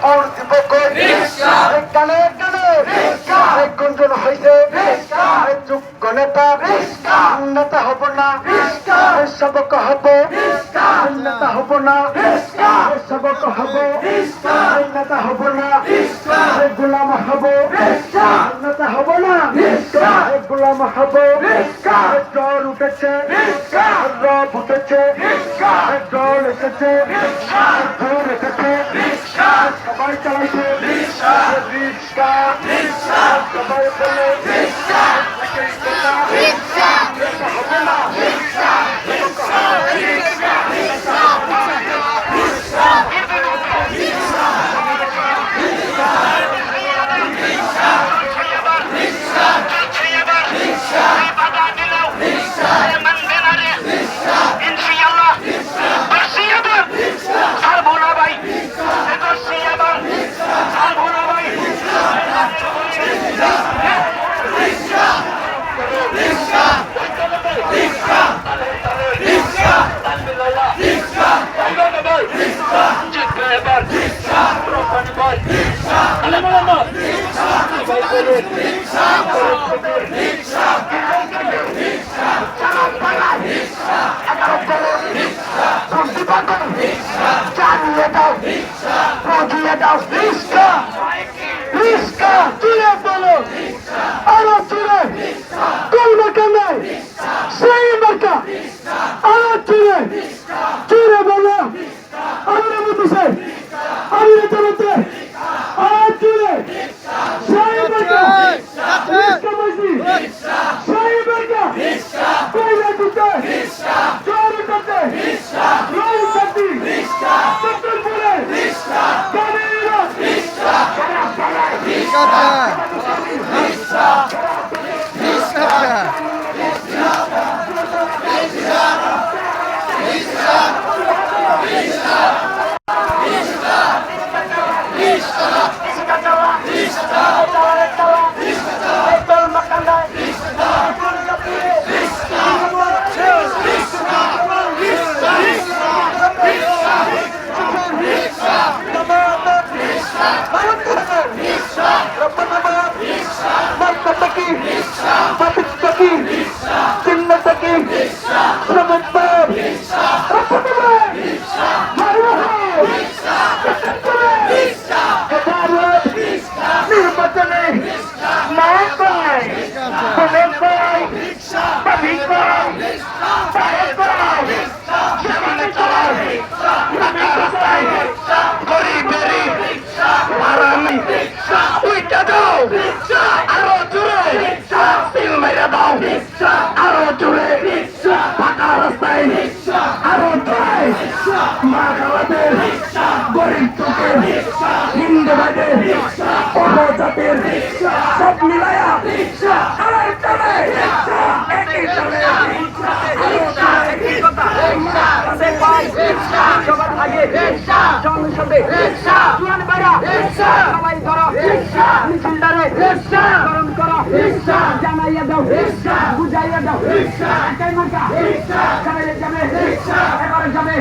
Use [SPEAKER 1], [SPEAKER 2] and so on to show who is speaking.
[SPEAKER 1] খবর দিব কানে কানে গুঞ্জন হয়েছে যোগ্য নেতা নেতা হব না সবক হব নেতা হব না সবক হব নেতা হব না গোলাম হব নেতা হব না গোলাম হব জ্বর উঠেছে রব উঠেছে জল এসেছে ঝড় এসেছে সবাই চালাইছে রিক্সা সবাই বলে হবে না সব মিলায়া সবার আগে সংসদে সবাই ধরো মিছিলদারে গরম করো জানাইয়া দাও বুঝাইয়া দাও যাবে এবারে যাবে